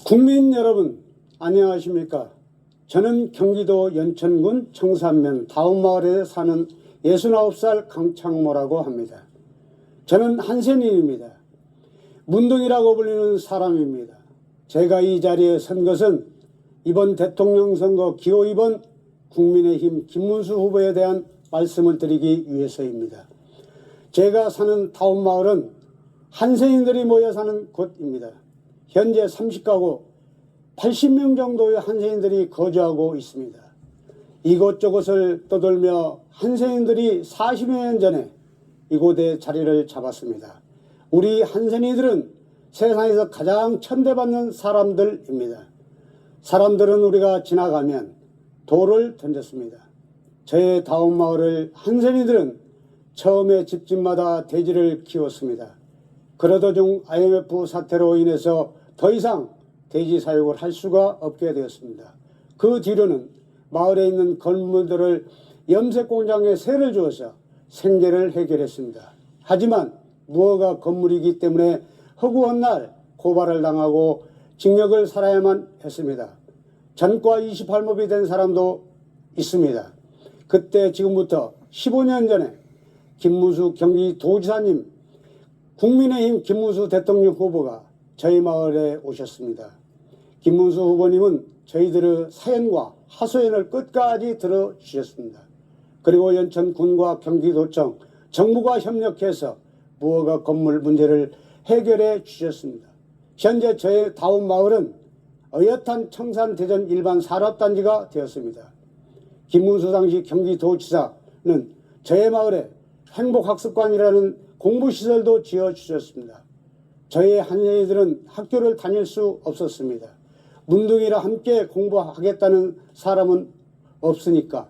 국민 여러분 안녕하십니까. 저는 경기도 연천군 청산면 다운마을에 사는 69살 강창모라고 합니다. 저는 한센인입니다. 문둥이라고 불리는 사람입니다. 제가 이 자리에 선 것은 이번 대통령 선거 기호 2번 국민의힘 김문수 후보에 대한 말씀을 드리기 위해서입니다. 제가 사는 다운마을은 한센인들이 모여 사는 곳입니다. 현재 30가구 80명 정도의 한센인들이 거주하고 있습니다. 이곳저곳을 떠돌며 한센인들이 40여 년 전에 이곳에 자리를 잡았습니다. 우리 한센인들은 세상에서 가장 천대받는 사람들입니다. 사람들은 우리가 지나가면 돌을 던졌습니다. 저의 다운마을을 한센인들은 처음에 집집마다 돼지를 키웠습니다. 그러던 중 IMF 사태로 인해서 더 이상 돼지 사육을 할 수가 없게 되었습니다. 그 뒤로는 마을에 있는 건물들을 염색공장에 세를 주어서 생계를 해결했습니다. 하지만 무허가 건물이기 때문에 허구한 날 고발을 당하고 징역을 살아야만 했습니다. 전과 28몹이 된 사람도 있습니다. 그때 지금부터 15년 전에 김문수 경기도지사님, 국민의힘 김문수 대통령 후보가 저희 마을에 오셨습니다. 김문수 후보님은 저희들의 사연과 하소연을 끝까지 들어주셨습니다. 그리고 연천군과 경기도청, 정부가 협력해서 무허가 건물 문제를 해결해 주셨습니다. 현재 저희 다운마을은 어엿한 청산대전 일반 산업단지가 되었습니다. 김문수 당시 경기도지사는 저희 마을에 행복학습관이라는 공부시설도 지어주셨습니다. 저희 한센인들은 학교를 다닐 수 없었습니다. 문둥이라 함께 공부하겠다는 사람은 없으니까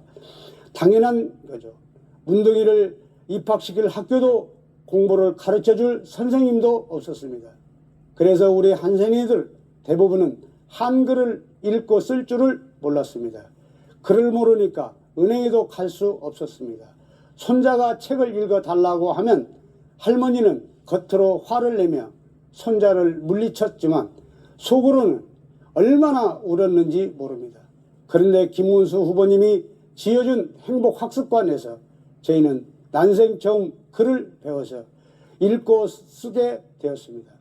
당연한 거죠. 문둥이를 입학시킬 학교도 공부를 가르쳐줄 선생님도 없었습니다. 그래서 우리 한센인들 대부분은 한글을 읽고 쓸 줄을 몰랐습니다. 글을 모르니까 은행에도 갈 수 없었습니다. 손자가 책을 읽어달라고 하면 할머니는 겉으로 화를 내며 손자를 물리쳤지만 속으로는 얼마나 울었는지 모릅니다. 그런데 김문수 후보님이 지어준 행복학습관에서 저희는 난생 처음 글을 배워서 읽고 쓰게 되었습니다.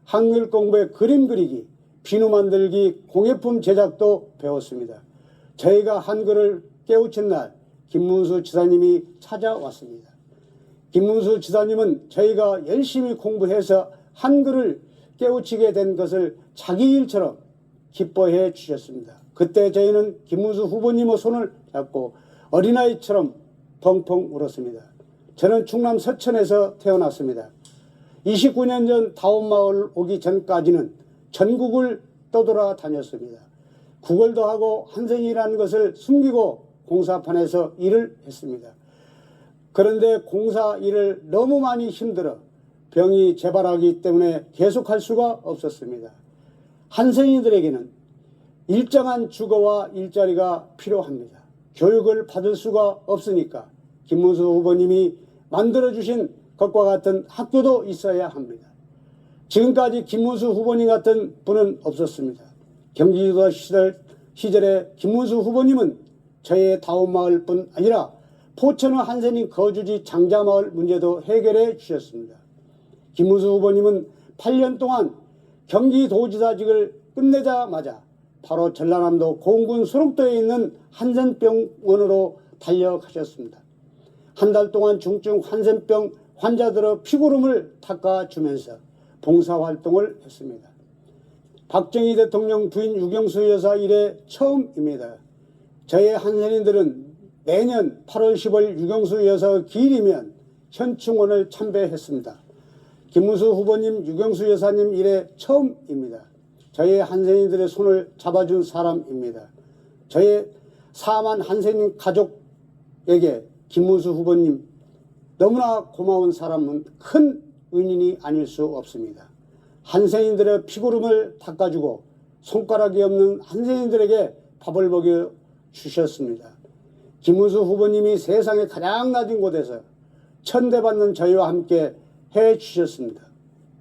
한글 공부에 그림 그리기, 비누 만들기, 공예품 제작도 배웠습니다. 저희가 한글을 깨우친 날 김문수 지사님이 찾아왔습니다. 김문수 지사님은 저희가 열심히 공부해서 한글을 깨우치게 된 것을 자기 일처럼 기뻐해 주셨습니다. 그때 저희는 김문수 후보님의 손을 잡고 어린아이처럼 펑펑 울었습니다. 저는 충남 서천에서 태어났습니다. 29년 전 다운마을 오기 전까지는 전국을 떠돌아다녔습니다. 구걸도 하고 한센이라는 것을 숨기고 공사판에서 일을 했습니다. 그런데 공사 일을 너무 많이 힘들어 병이 재발하기 때문에 계속할 수가 없었습니다. 한센인들에게는 일정한 주거와 일자리가 필요합니다. 교육을 받을 수가 없으니까 김문수 후보님이 만들어주신 것과 같은 학교도 있어야 합니다. 지금까지 김문수 후보님 같은 분은 없었습니다. 경기도 시절에 김문수 후보님은 저의 다운마을뿐 아니라 포천의 한센인 거주지 장자마을 문제도 해결해 주셨습니다. 김문수 후보님은 8년 동안 경기도지사직을 끝내자마자 바로 전라남도 공군 소록도에 있는 한센병원으로 달려가셨습니다. 한 달 동안 중증 한센병 환자들의 피고름을 닦아주면서 봉사활동을 했습니다. 박정희 대통령 부인 유경수 여사 이래 처음입니다. 저희 한센인들은 매년 8월 10월 유경수 여사 기일이면 현충원을 참배했습니다. 김문수 후보님, 유경수 여사님 이래 처음입니다. 저희 한센인들의 손을 잡아준 사람입니다. 저희 4만 한센인 가족에게 김문수 후보님 너무나 고마운 사람은 큰 은인이 아닐 수 없습니다. 한센인들의 피고름을 닦아주고 손가락이 없는 한센인들에게 밥을 먹여 주셨습니다. 김문수 후보님이 세상에 가장 낮은 곳에서 천대받는 저희와 함께 해 주셨습니다.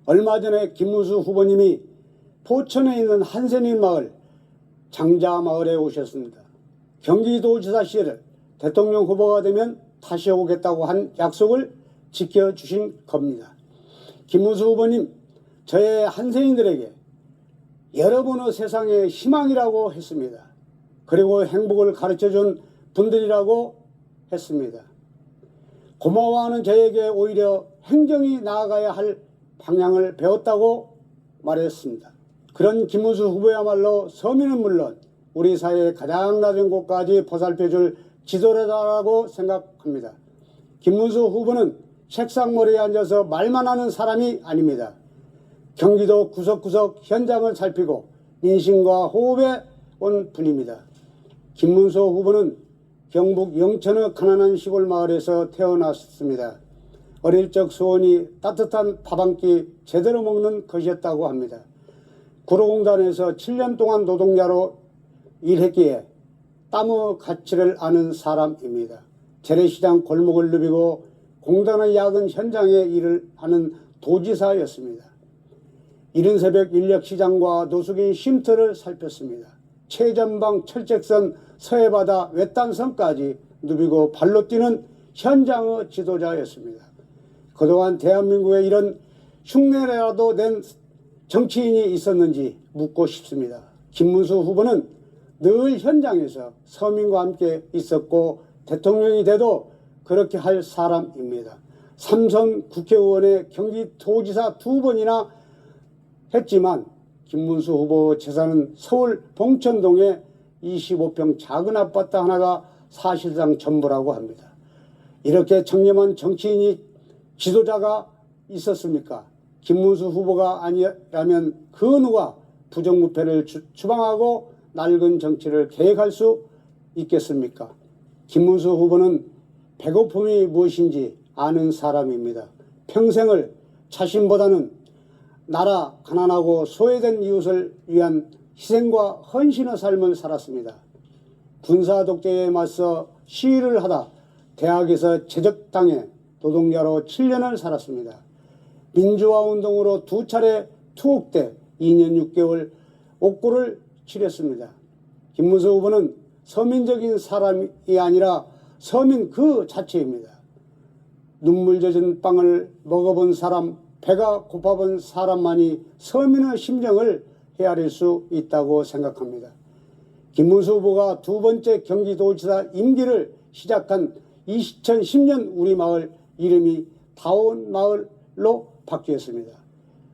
얼마 전에 김문수 후보님이 포천에 있는 한센인 마을 장자마을에 오셨습니다. 경기도지사 시절 대통령 후보가 되면 다시 오겠다고 한 약속을 지켜주신 겁니다. 김문수 후보님, 저의 한센인들에게 여러분의 세상의 희망이라고 했습니다. 그리고 행복을 가르쳐준 분들이라고 했습니다. 고마워하는 저에게 오히려 행정이 나아가야 할 방향을 배웠다고 말했습니다. 그런 김문수 후보야말로 서민은 물론 우리 사회의 가장 낮은 곳까지 보살펴줄 지도자라고 생각합니다. 김문수 후보는 책상머리에 앉아서 말만 하는 사람이 아닙니다. 경기도 구석구석 현장을 살피고 민심과 호흡해 온 분입니다. 김문수 후보는 경북 영천의 가난한 시골 마을에서 태어났습니다. 어릴 적 소원이 따뜻한 밥 한 끼 제대로 먹는 것이었다고 합니다. 구로공단에서 7년 동안 노동자로 일했기에 땀의 가치를 아는 사람입니다. 재래시장 골목을 누비고 공단의 야근 현장에 일을 하는 도지사였습니다. 이른 새벽 인력시장과 노숙인 쉼터를 살폈습니다. 최전방 철책선 서해바다 외딴선까지 누비고 발로 뛰는 현장의 지도자였습니다. 그동안 대한민국에 이런 흉내라도 낸 정치인이 있었는지 묻고 싶습니다. 김문수 후보는 늘 현장에서 서민과 함께 있었고 대통령이 돼도 그렇게 할 사람입니다. 삼선 국회의원의 경기도지사 2번이나 했지만 김문수 후보 재산은 서울 봉천동에 25평 작은 아파트 하나가 사실상 전부라고 합니다. 이렇게 청렴한 정치인이 지도자가 있었습니까? 김문수 후보가 아니라면 그 누가 부정부패를 추방하고 낡은 정치를 계획할 수 있겠습니까? 김문수 후보는 배고픔이 무엇인지 아는 사람입니다. 평생을 자신보다는 나라 가난하고 소외된 이웃을 위한 희생과 헌신의 삶을 살았습니다. 군사 독재에 맞서 시위를 하다 대학에서 제적당해 노동자로 7년을 살았습니다. 민주화운동으로 2차례 투옥돼 2년 6개월 옥고를 치렀습니다. 김문수 후보는 서민적인 사람이 아니라 서민 그 자체입니다. 눈물 젖은 빵을 먹어본 사람, 배가 고파본 사람만이 서민의 심정을 헤아릴 수 있다고 생각합니다. 김문수 후보가 2번째 경기도지사 임기를 시작한 2010년 우리 마을 이름이 다온마을로 바뀌었습니다.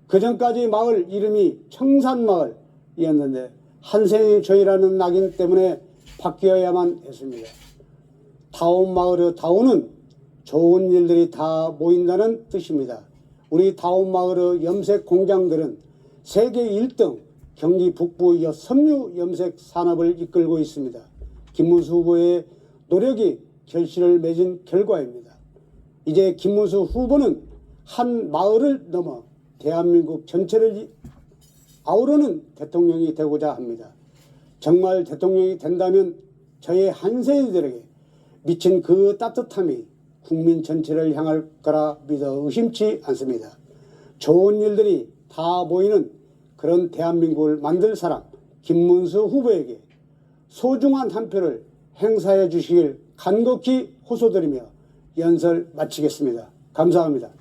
그전까지 마을 이름이 청산마을이었는데 한센이 조이라는 낙인 때문에 바뀌어야만 했습니다. 다온마을의 다온은 좋은 일들이 다 모인다는 뜻입니다. 우리 다온마을의 염색 공장들은 세계 1등 경기 북부 섬유 염색 산업을 이끌고 있습니다. 김문수 후보의 노력이 결실을 맺은 결과입니다. 이제 김문수 후보는 한 마을을 넘어 대한민국 전체를 아우르는 대통령이 되고자 합니다. 정말 대통령이 된다면 저의 한센이들에게 미친 그 따뜻함이 국민 전체를 향할 거라 믿어 의심치 않습니다. 좋은 일들이 다 보이는 그런 대한민국을 만들 사람 김문수 후보에게 소중한 한 표를 행사해 주시길 간곡히 호소드리며 연설 마치겠습니다. 감사합니다.